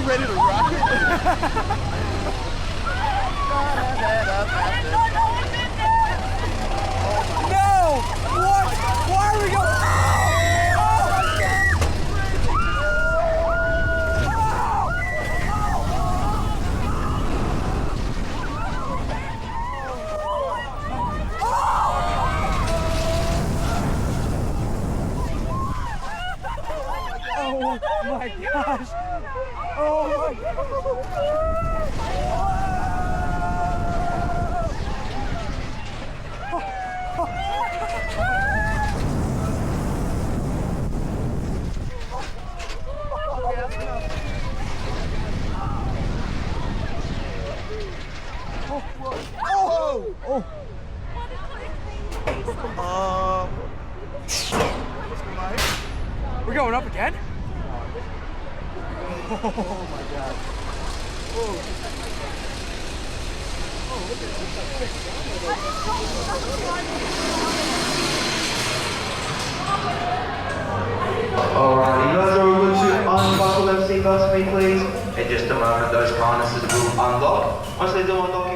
Ready to rock it? No! What? Why are we going? Oh my gosh! Oh my God. We're going up again? Oh my God. Alright, you guys are all good to unbuckle them seatbelts for me, please. In just a moment, those harnesses will unlock. Once they do unlock,